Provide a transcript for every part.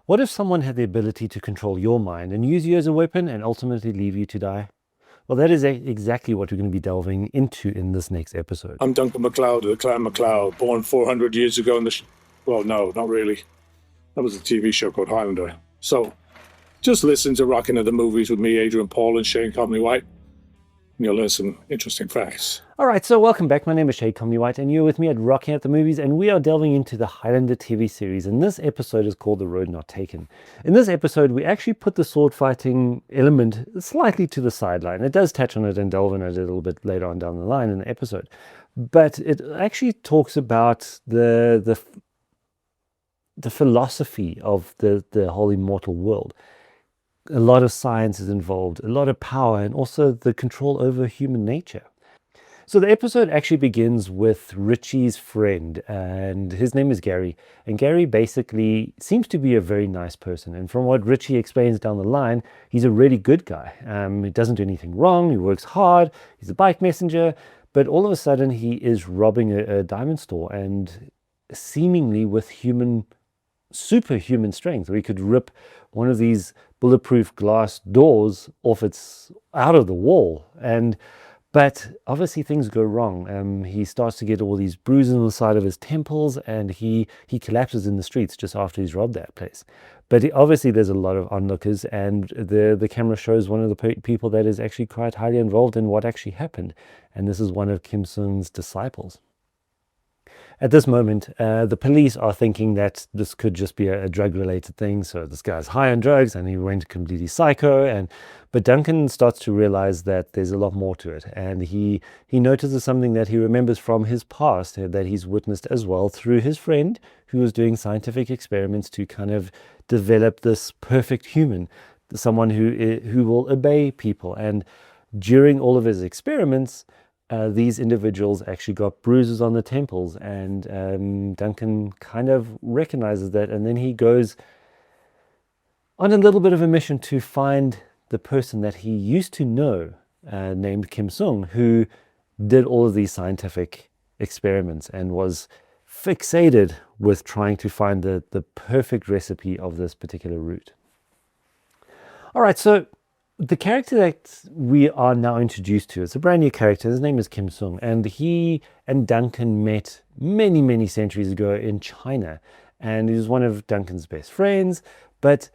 What if someone had the ability to control your mind and use you as a weapon and ultimately leave you to die? Well, that is exactly what we're going to be delving into in this next episode. I'm Duncan MacLeod of the clan MacLeod, born 400 years ago in the. Well, no, not really. That was a TV show called Highlander. So, just listen to Rockin' at the Movies with me, Adrian Paul, and Shane Comley-White, and you'll learn some interesting facts. All right, so welcome back. My name is Shane Comley-White, and you're with me at Rocking at the Movies, and we are delving into the Highlander TV series, and this episode is called The Road Not Taken. In this episode, we actually put the sword fighting element slightly to the sideline. It does touch on it and delve in it a little bit later on down the line in the episode, but it actually talks about the philosophy of the whole immortal world. A lot of science is involved, a lot of power, and also the control over human nature. So the episode actually begins with Richie's friend, and his name is Gary. And Gary basically seems to be a very nice person. And from what Richie explains down the line, he's a really good guy. He doesn't do anything wrong, he works hard, he's a bike messenger, but all of a sudden he is robbing a diamond store, and seemingly with superhuman strength, where he could rip one of these bulletproof glass doors out of the wall. But obviously things go wrong. He starts to get all these bruises on the side of his temples, and he collapses in the streets just after he's robbed that place. But obviously there's a lot of onlookers, and the camera shows one of the people that is actually quite highly involved in what actually happened. And this is one of Kiem Sun's disciples. At this moment, the police are thinking that this could just be a drug-related thing. So this guy's high on drugs and he went completely psycho. But Duncan starts to realize that there's a lot more to it. And he notices something that he remembers from his past that he's witnessed as well through his friend who was doing scientific experiments to kind of develop this perfect human, someone who will obey people. And during all of his experiments, these individuals actually got bruises on the temples, and Duncan kind of recognizes that, and then he goes on a little bit of a mission to find the person that he used to know, named Kiem Sun, who did all of these scientific experiments and was fixated with trying to find the perfect recipe of this particular root. All right, so the character that we are now introduced to is a brand new character. His name is Kiem Sun, and he and Duncan met many, many centuries ago in China, and he was one of Duncan's best friends. But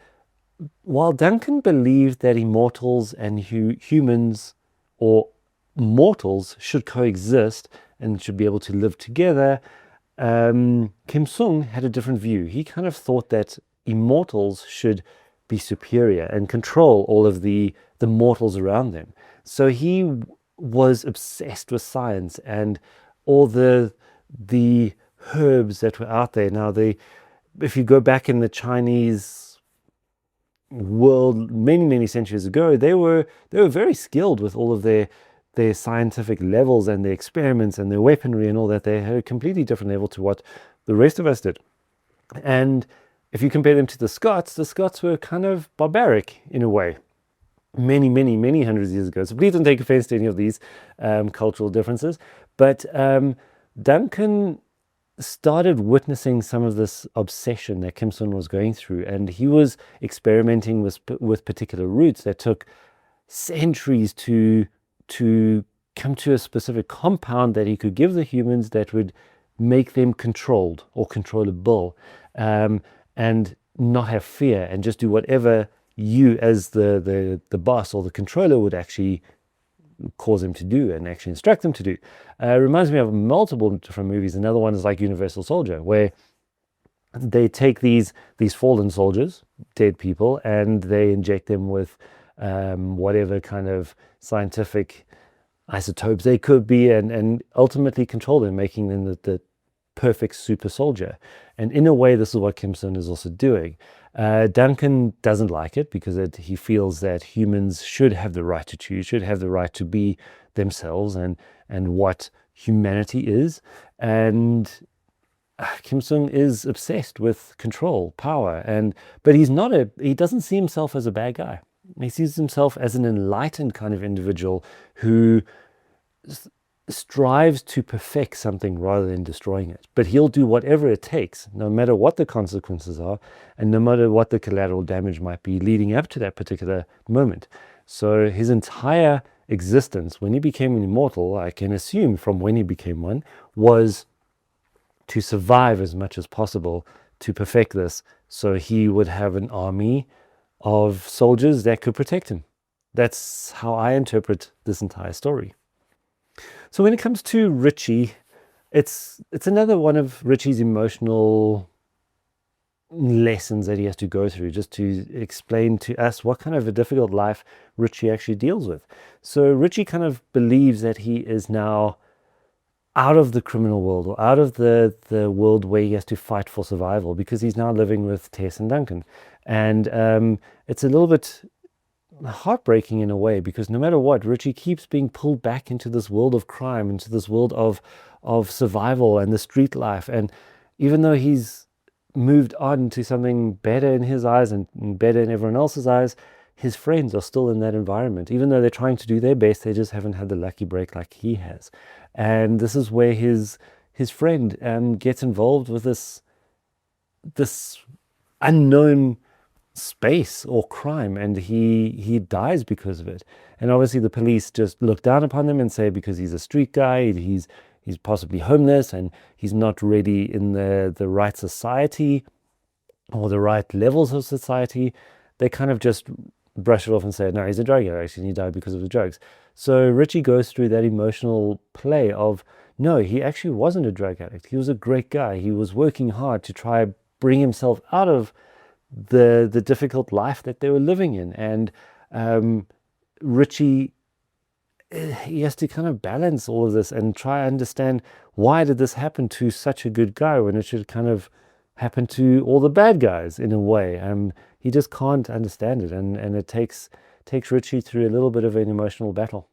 while Duncan believed that immortals and humans or mortals should coexist and should be able to live together, Kiem Sun had a different view. He kind of thought that immortals should be superior and control all of the mortals around them. So he was obsessed with science and all the herbs that were out there. Now, if you go back in the Chinese world many, many centuries ago, they were very skilled with all of their scientific levels and their experiments and their weaponry and all that. They had a completely different level to what the rest of us did. And if you compare them to the Scots were kind of barbaric in a way, many, many, many hundreds of years ago. So please don't take offense to any of these cultural differences. But Duncan started witnessing some of this obsession that Kiem Sun was going through, and he was experimenting with particular roots that took centuries to come to a specific compound that he could give the humans that would make them controlled or controllable. And not have fear and just do whatever you as the boss or the controller would actually cause them to do and actually instruct them to do. It reminds me of multiple different movies. Another one is like Universal Soldier, where they take these fallen soldiers, dead people, and they inject them with whatever kind of scientific isotopes they could be, and ultimately control them, making them the perfect super soldier. And in a way, this is what Kiem Sun is also doing. Duncan doesn't like it because he feels that humans should have the right to choose, should have the right to be themselves and what humanity is. And Kiem Sun is obsessed with control, power, but he doesn't see himself as a bad guy. He sees himself as an enlightened kind of individual who strives to perfect something rather than destroying it. But he'll do whatever it takes, no matter what the consequences are, and no matter what the collateral damage might be leading up to that particular moment. So his entire existence, when he became an immortal, I can assume from when he became one, was to survive as much as possible to perfect this, so he would have an army of soldiers that could protect him. That's how I interpret this entire story. So when it comes to Richie, it's another one of Richie's emotional lessons that he has to go through just to explain to us what kind of a difficult life Richie actually deals with. So Richie kind of believes that he is now out of the criminal world, or out of the world where he has to fight for survival, because he's now living with Tess and Duncan. And it's a little bit heartbreaking in a way, because no matter what, Richie keeps being pulled back into this world of crime, into this world of survival and the street life. And even though he's moved on to something better in his eyes and better in everyone else's eyes, his friends are still in that environment. Even though they're trying to do their best, they just haven't had the lucky break like he has. And this is where his friend gets involved with this unknown space or crime, and he dies because of it. And obviously the police just look down upon him and say, because he's a street guy, he's possibly homeless, and he's not really in the right society or the right levels of society, they kind of just brush it off and say, no, he's a drug addict and he died because of the drugs. So Richie goes through that emotional play of, no, he actually wasn't a drug addict. He was a great guy. He was working hard to try bring himself out of the difficult life that they were living in. And Richie, he has to kind of balance all of this and try to understand, why did this happen to such a good guy when it should kind of happen to all the bad guys in a way. He just can't understand it, and it takes Richie through a little bit of an emotional battle.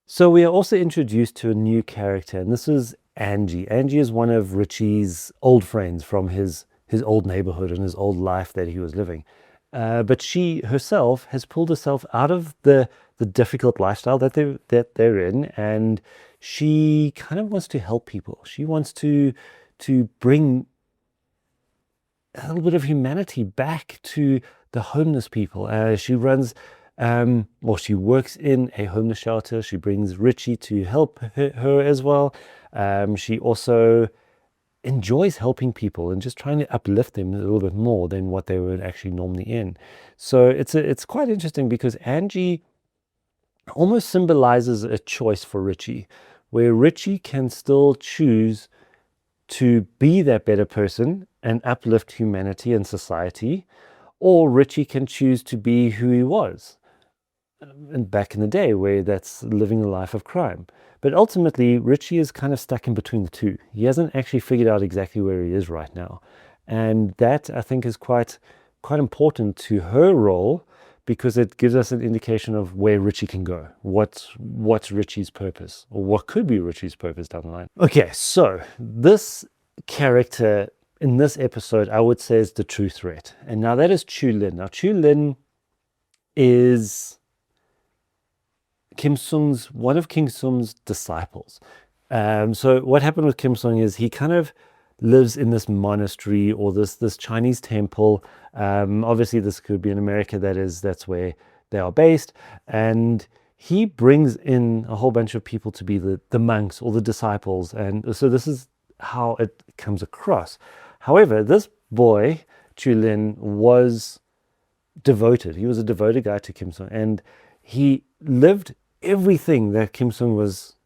So we are also introduced to a new character, and this is Angie. Angie is one of Richie's old friends from his old neighborhood and his old life that he was living. But she herself has pulled herself out of the difficult lifestyle that they're in, and she kind of wants to help people. She wants to bring a little bit of humanity back to the homeless people. She runs, she works in a homeless shelter. She brings Richie to help her as well. She also enjoys helping people and just trying to uplift them a little bit more than what they were actually normally in. So it's quite interesting, because Angie almost symbolizes a choice for Richie, where Richie can still choose to be that better person and uplift humanity and society, or Richie can choose to be who he was and back in the day, where that's living a life of crime. But ultimately, Richie is kind of stuck in between the two. He hasn't actually figured out exactly where he is right now. And that, I think, is quite important to her role, because it gives us an indication of where Richie can go. What's Richie's purpose, or what could be Richie's purpose down the line. Okay, so this character in this episode, I would say, is the true threat. And now that is Chu Lin. Now, Chu Lin is one of Kiem Sun's disciples. So what happened with Kiem Sun is he kind of lives in this monastery, or this Chinese temple. Obviously, this could be in America. That's where they are based. And he brings in a whole bunch of people to be the monks or the disciples. And so this is how it comes across. However, this boy, Chu Lin, was devoted. He was a devoted guy to Kiem Sun, and he lived everything that Kiem Sun was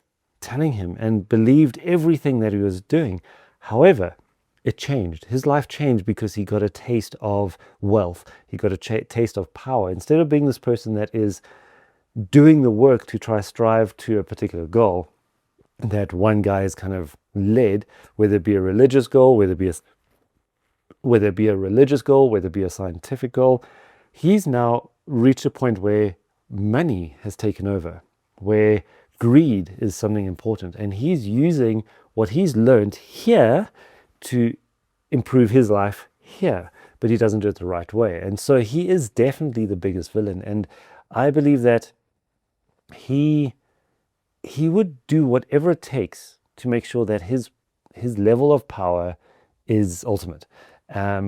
telling him and believed everything that he was doing. However, it changed. His life changed because he got a taste of wealth. He got a taste of power. Instead of being this person that is doing the work to try strive to a particular goal that one guy is kind of led, whether it be a religious goal, whether it be a scientific goal, he's now reached a point where money has taken over, where greed is something important, and he's using what he's learned here to improve his life here, but he doesn't do it the right way. And so he is definitely the biggest villain, and I believe that he he would do whatever it takes to make sure that his level of power is ultimate.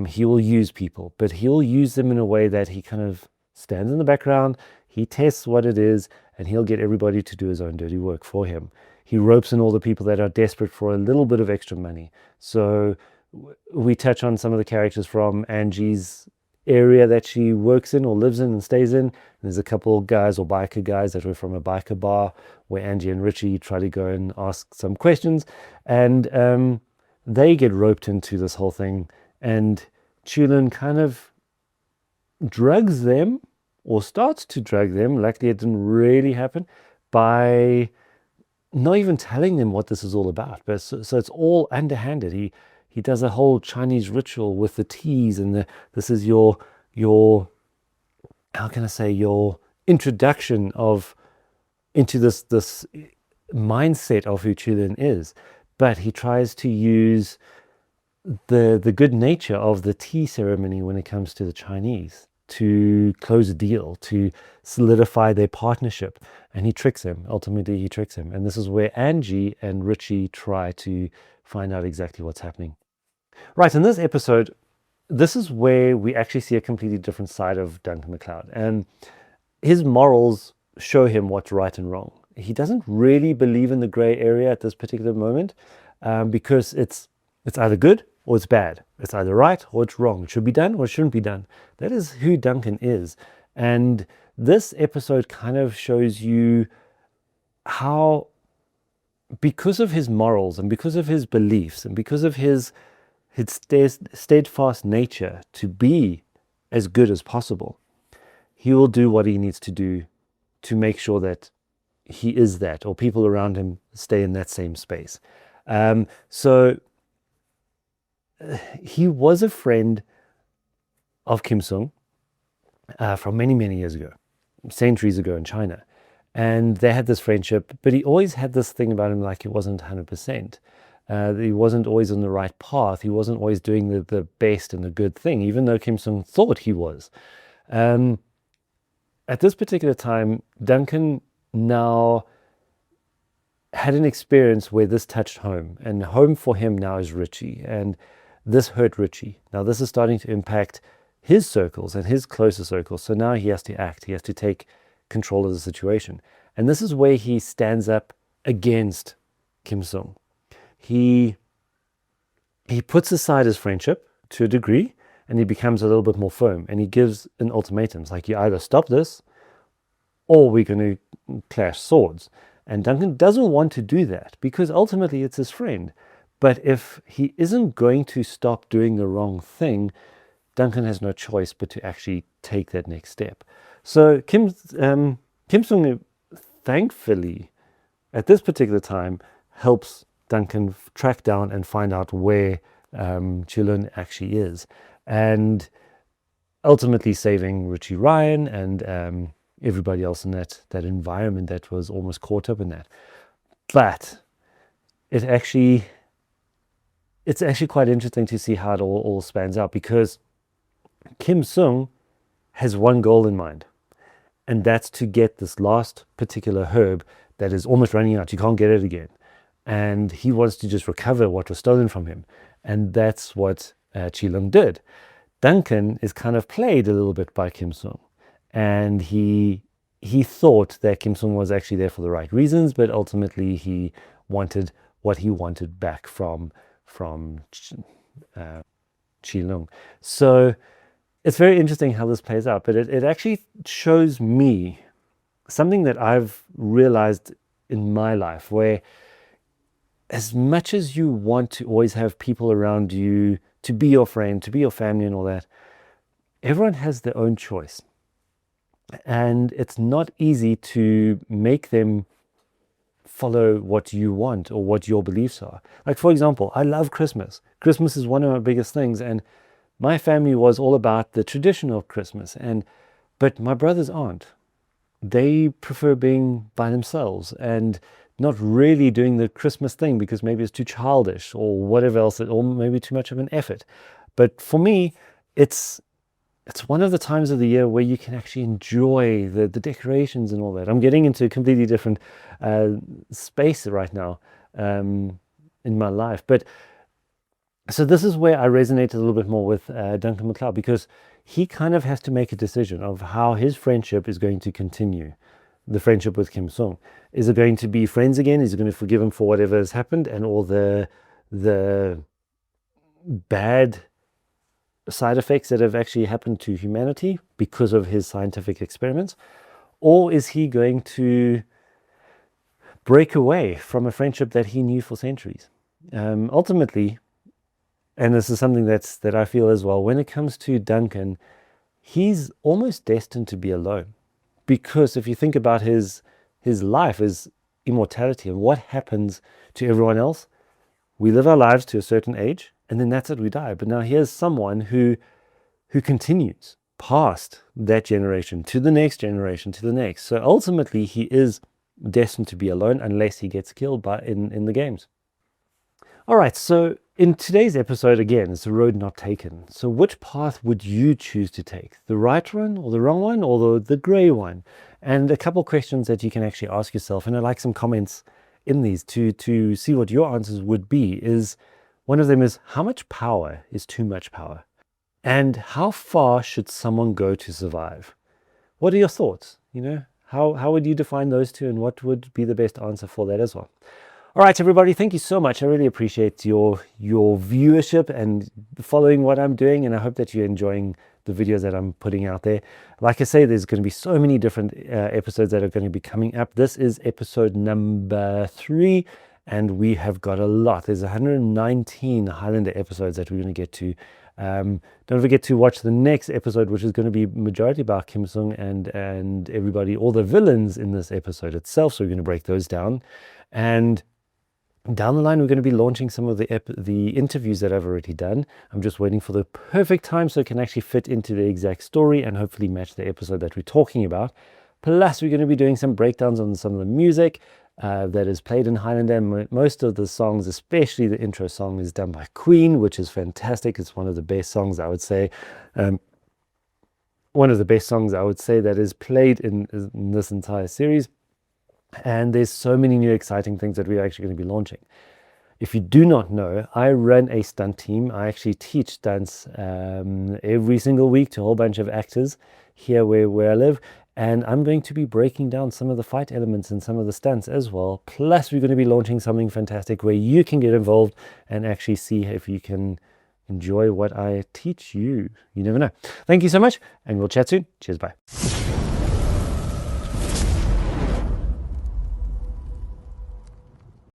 He will use people, but he'll use them in a way that he kind of stands in the background, he tests what it is, and he'll get everybody to do his own dirty work for him. He ropes in all the people that are desperate for a little bit of extra money. So we touch on some of the characters from Angie's area that she works in or lives in and stays in. And there's a couple of guys or biker guys that were from a biker bar where Angie and Richie try to go and ask some questions. And they get roped into this whole thing. And Chu Lin kind of drugs them or starts to drug them. Luckily, it didn't really happen by not even telling them what this is all about. But so it's all underhanded. He does a whole Chinese ritual with the teas and this is your how can I say, your introduction into this mindset of who Chu Lin is. But he tries to use the good nature of the tea ceremony when it comes to the Chinese to close a deal, to solidify their partnership. And he tricks him. Ultimately, he tricks him. And this is where Angie and Richie try to find out exactly what's happening. Right, in this episode, this is where we actually see a completely different side of Duncan MacLeod. And his morals show him what's right and wrong. He doesn't really believe in the gray area at this particular moment because it's either good or it's bad. It's either right or it's wrong. It should be done or it shouldn't be done. That is who Duncan is. And this episode kind of shows you how, because of his morals and because of his beliefs and because of his steadfast nature to be as good as possible, he will do what he needs to do to make sure that he is that, or people around him stay in that same space. So he was a friend of Kiem Sun from many, many years ago, centuries ago in China. And they had this friendship, but he always had this thing about him like he wasn't 100%. He wasn't always on the right path. He wasn't always doing the best and the good thing, even though Kiem Sun thought he was. At this particular time, Duncan now had an experience where this touched home. And home for him now is Richie. And this hurt Richie. Now this is starting to impact his circles and his closer circles. So now he has to act. He has to take control of the situation. And this is where he stands up against Kiem Sun. He puts aside his friendship to a degree, and he becomes a little bit more firm. And he gives an ultimatum. It's like, you either stop this, or we're going to clash swords. And Duncan doesn't want to do that, because ultimately it's his friend. But if he isn't going to stop doing the wrong thing, Duncan has no choice but to actually take that next step. So Kiem Sun, thankfully, at this particular time, helps Duncan track down and find out where Chu Lin actually is. And ultimately saving Richie Ryan and everybody else in that environment that was almost caught up in that. But it's actually quite interesting to see how it all spans out, because Kiem Sun has one goal in mind, and that's to get this last particular herb that is almost running out. You can't get it again. And he wants to just recover what was stolen from him. And that's what Chu Lin did. Duncan is kind of played a little bit by Kiem Sun. And he thought that Kiem Sun was actually there for the right reasons, but ultimately he wanted what he wanted back from Chu Lin. So it's very interesting how this plays out, but it actually shows me something that I've realized in my life, where as much as you want to always have people around you to be your friend, to be your family and all that, everyone has their own choice. And it's not easy to make them follow what you want or what your beliefs are. Like, for example, I love Christmas. Christmas is one of my biggest things. And my family was all about the tradition of Christmas. But my brothers aren't. They prefer being by themselves and not really doing the Christmas thing because maybe it's too childish or whatever else, or maybe too much of an effort. But for me, it's it's one of the times of the year where you can actually enjoy the decorations and all that. I'm getting into a completely different space right now in my life. But so this is where I resonate a little bit more with Duncan MacLeod, because he kind of has to make a decision of how his friendship is going to continue. The friendship with Kiem Sun. Is it going to be friends again? Is he going to forgive him for whatever has happened and all the bad side effects that have actually happened to humanity because of his scientific experiments? Or is he going to break away from a friendship that he knew for centuries? Ultimately, and this is something that I feel as well, when it comes to Duncan, he's almost destined to be alone. Because if you think about his life, his immortality, and what happens to everyone else, we live our lives to a certain age, and then that's it, we die. But now here's someone who continues past that generation, to the next generation, to the next. So ultimately, he is destined to be alone unless he gets killed in the games. All right, so in today's episode, again, it's a road not taken. So which path would you choose to take? The right one or the wrong one or the gray one? And a couple questions that you can actually ask yourself, and I'd like some comments in these to see what your answers would be. Is one of them is, how much power is too much power? And how far should someone go to survive? What are your thoughts? How would you define those two, and what would be the best answer for that as well? All right, everybody, thank you so much. I really appreciate your viewership and following what I'm doing, and I hope that you're enjoying the videos that I'm putting out there. Like I say, there's going to be so many different episodes that are going to be coming up. This is episode number 3, and we have got a lot. There's 119 Highlander episodes that we're going to get to. Don't forget to watch the next episode, which is going to be majority about Kiem Sun and everybody, all the villains in this episode itself. So we're going to break those down. And down the line, we're going to be launching some of the interviews that I've already done. I'm just waiting for the perfect time so it can actually fit into the exact story and hopefully match the episode that we're talking about. Plus, we're going to be doing some breakdowns on some of the music that is played in Highlander. Most of the songs, especially the intro song, is done by Queen, which is fantastic. It's one of the best songs, I would say. One of the best songs, I would say, that is played in this entire series. And there's so many new exciting things that we're actually going to be launching. If you do not know, I run a stunt team. I actually teach stunts every single week to a whole bunch of actors here where I live. And I'm going to be breaking down some of the fight elements and some of the stunts as well. Plus, we're going to be launching something fantastic where you can get involved and actually see if you can enjoy what I teach you. You never know. Thank you so much, and we'll chat soon. Cheers, bye.